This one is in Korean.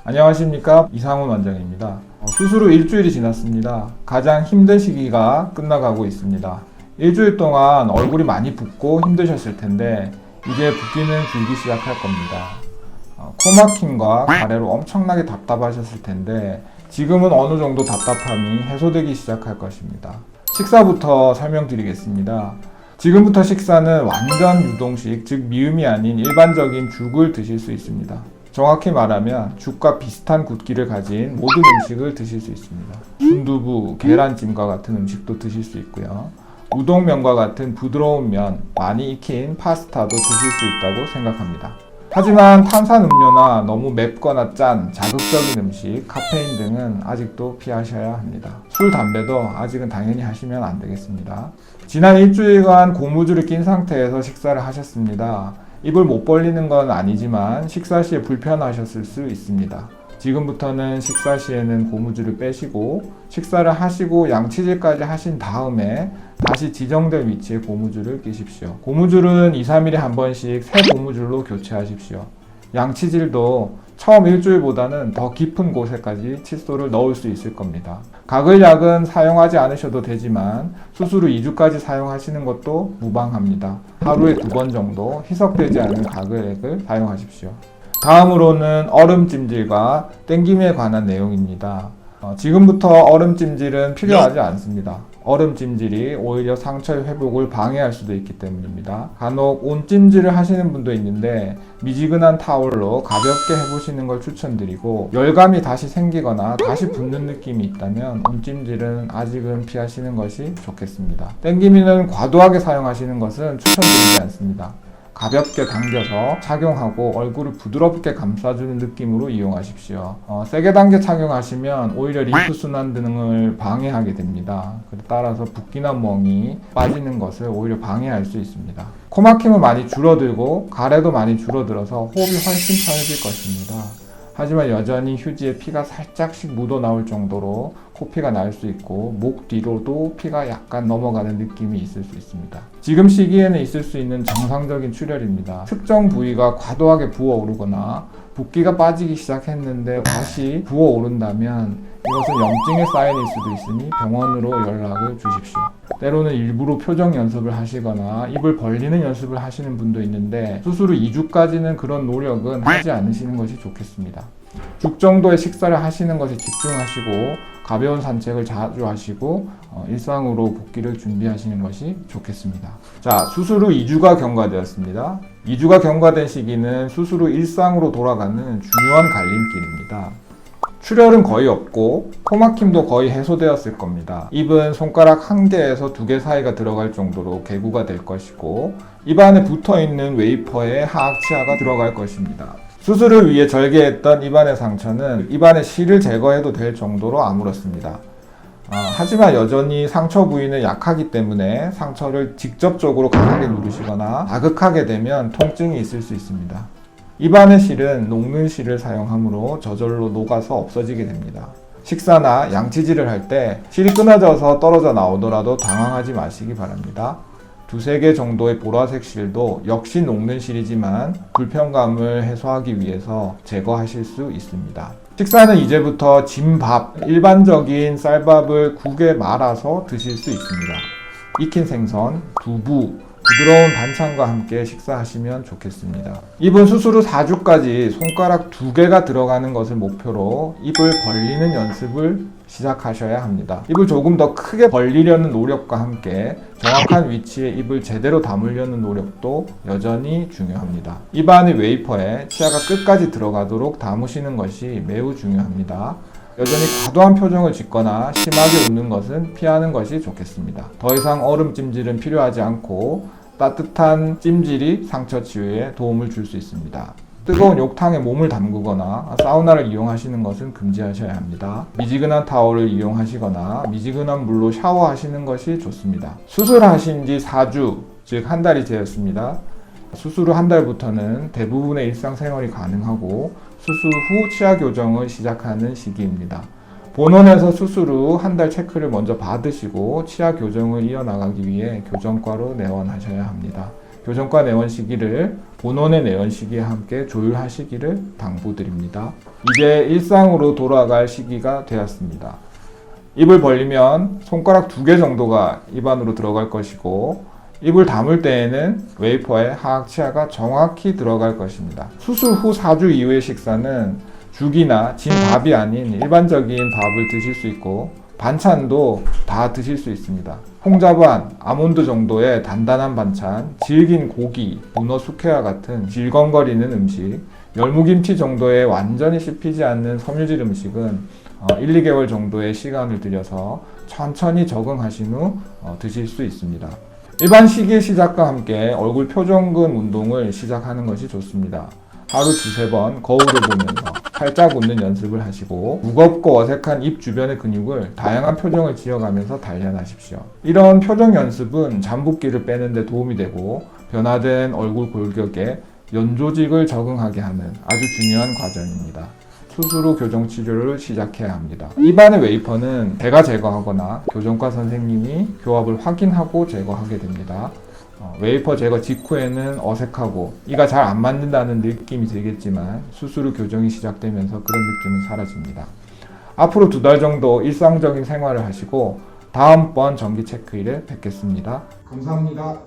안녕하십니까, 이상훈 원장입니다. 수술 후 일주일이 지났습니다. 가장 힘든 시기가 끝나가고 있습니다. 일주일 동안 얼굴이 많이 붓고 힘드셨을 텐데 이제 붓기는 줄기 시작할 겁니다. 코 막힘과 가래로 엄청나게 답답하셨을 텐데 지금은 어느 정도 답답함이 해소되기 시작할 것입니다. 식사부터 설명드리겠습니다. 지금부터 식사는 완전 유동식, 즉 미음이 아닌 일반적인 죽을 드실 수 있습니다. 정확히 말하면 죽과 비슷한 굵기를 가진 모든 음식을 드실 수 있습니다. 순두부, 계란찜과 같은 음식도 드실 수 있고요. 우동면과 같은 부드러운 면, 많이 익힌 파스타도 드실 수 있다고 생각합니다. 하지만 탄산음료나 너무 맵거나 짠, 자극적인 음식, 카페인 등은 아직도 피하셔야 합니다. 술, 담배도 아직은 당연히 하시면 안 되겠습니다. 지난 일주일간 고무줄을 낀 상태에서 식사를 하셨습니다. 입을 못 벌리는 건 아니지만 식사 시에 불편하셨을 수 있습니다. 지금부터는 식사 시에는 고무줄을 빼시고 식사를 하시고 양치질까지 하신 다음에 다시 지정된 위치에 고무줄을 끼십시오. 고무줄은 2, 3일에 한 번씩 새 고무줄로 교체하십시오. 양치질도 처음 일주일보다는 더 깊은 곳에까지 칫솔을 넣을 수 있을 겁니다. 가글약은 사용하지 않으셔도 되지만 수술 후 2주까지 사용하시는 것도 무방합니다. 하루에 2번 정도 희석되지 않은 가글약을 사용하십시오. 다음으로는 얼음찜질과 땡김에 관한 내용입니다. 지금부터 얼음찜질은 필요하지 않습니다. 얼음찜질이 오히려 상처의 회복을 방해할 수도 있기 때문입니다. 간혹 온찜질을 하시는 분도 있는데 미지근한 타올로 가볍게 해보시는 걸 추천드리고 열감이 다시 생기거나 다시 붓는 느낌이 있다면 온찜질은 아직은 피하시는 것이 좋겠습니다. 땡기미는 과도하게 사용하시는 것은 추천드리지 않습니다. 가볍게 당겨서 착용하고 얼굴을 부드럽게 감싸주는 느낌으로 이용하십시오. 세게 당겨 착용하시면 오히려 림프순환 등을 방해하게 됩니다. 따라서 붓기나 멍이 빠지는 것을 오히려 방해할 수 있습니다. 코막힘은 많이 줄어들고 가래도 많이 줄어들어서 호흡이 훨씬 편해질 것입니다. 하지만 여전히 휴지에 피가 살짝씩 묻어 나올 정도로 코피가 날 수 있고 목 뒤로도 피가 약간 넘어가는 느낌이 있을 수 있습니다. 지금 시기에는 있을 수 있는 정상적인 출혈입니다. 특정 부위가 과도하게 부어오르거나 붓기가 빠지기 시작했는데 다시 부어오른다면 이것은 염증의 사인일 수도 있으니 병원으로 연락을 주십시오. 때로는 일부러 표정 연습을 하시거나 입을 벌리는 연습을 하시는 분도 있는데 수술 후 2주까지는 그런 노력은 하지 않으시는 것이 좋겠습니다. 죽 정도의 식사를 하시는 것에 집중하시고 가벼운 산책을 자주 하시고 일상으로 복귀를 준비하시는 것이 좋겠습니다. 자, 수술 후 2주가 경과되었습니다. 2주가 경과된 시기는 수술 후 일상으로 돌아가는 중요한 갈림길입니다. 출혈은 거의 없고 코막힘도 거의 해소되었을 겁니다. 입은 손가락 1개에서 2개 사이가 들어갈 정도로 개구가 될 것이고 입안에 붙어있는 웨이퍼에 하악 치아가 들어갈 것입니다. 수술을 위해 절개했던 입안의 상처는 입안의 실을 제거해도 될 정도로 아물었습니다. 하지만 여전히 상처 부위는 약하기 때문에 상처를 직접적으로 강하게 누르시거나 자극하게 되면 통증이 있을 수 있습니다. 입안의 실은 녹는 실을 사용하므로 저절로 녹아서 없어지게 됩니다. 식사나 양치질을 할 때 실이 끊어져서 떨어져 나오더라도 당황하지 마시기 바랍니다. 2, 3개 정도의 보라색 실도 역시 녹는 실이지만 불편감을 해소하기 위해서 제거하실 수 있습니다. 식사는 이제부터 진밥, 일반적인 쌀밥을 국에 말아서 드실 수 있습니다. 익힌 생선, 두부, 부드러운 반찬과 함께 식사하시면 좋겠습니다. 입은 수술 후 4주까지 손가락 2개가 들어가는 것을 목표로 입을 벌리는 연습을 시작하셔야 합니다. 입을 조금 더 크게 벌리려는 노력과 함께 정확한 위치에 입을 제대로 다물려는 노력도 여전히 중요합니다. 입안의 웨이퍼에 치아가 끝까지 들어가도록 다무시는 것이 매우 중요합니다. 여전히 과도한 표정을 짓거나 심하게 웃는 것은 피하는 것이 좋겠습니다. 더 이상 얼음 찜질은 필요하지 않고 따뜻한 찜질이 상처 치유에 도움을 줄 수 있습니다. 뜨거운 욕탕에 몸을 담그거나 사우나를 이용하시는 것은 금지하셔야 합니다. 미지근한 타월을 이용하시거나 미지근한 물로 샤워하시는 것이 좋습니다. 수술하신 지 4주, 즉 한 달이 되었습니다. 수술 후 한 달부터는 대부분의 일상생활이 가능하고 수술 후 치아 교정을 시작하는 시기입니다. 본원에서 수술 후 한 달 체크를 먼저 받으시고 치아 교정을 이어나가기 위해 교정과로 내원하셔야 합니다. 교정과 내원 시기를 본원의 내원 시기와 함께 조율하시기를 당부드립니다. 이제 일상으로 돌아갈 시기가 되었습니다. 입을 벌리면 손가락 2개 정도가 입 안으로 들어갈 것이고, 입을 다물 때에는 웨이퍼에 하악 치아가 정확히 들어갈 것입니다. 수술 후 4주 이후의 식사는 죽이나 진 밥이 아닌 일반적인 밥을 드실 수 있고, 반찬도 다 드실 수 있습니다. 홍자반, 아몬드 정도의 단단한 반찬, 질긴 고기, 문어 숙회와 같은 질겅거리는 음식, 열무김치 정도의 완전히 씹히지 않는 섬유질 음식은 1, 2개월 정도의 시간을 들여서 천천히 적응하신 후 드실 수 있습니다. 일반 시기 시작과 함께 얼굴 표정근 운동을 시작하는 것이 좋습니다. 하루 2-3번 거울을 보면서 살짝 웃는 연습을 하시고, 무겁고 어색한 입 주변의 근육을 다양한 표정을 지어가면서 단련하십시오. 이런 표정 연습은 잠붓기를 빼는 데 도움이 되고, 변화된 얼굴 골격에 연조직을 적응하게 하는 아주 중요한 과정입니다. 수술 후 교정 치료를 시작해야 합니다. 입안의 웨이퍼는 제가 제거하거나 교정과 선생님이 교합을 확인하고 제거하게 됩니다. 웨이퍼 제거 직후에는 어색하고 이가 잘 안 맞는다는 느낌이 들겠지만, 수술 후 교정이 시작되면서 그런 느낌은 사라집니다. 앞으로 2달 정도 일상적인 생활을 하시고 다음번 정기 체크일에 뵙겠습니다. 감사합니다.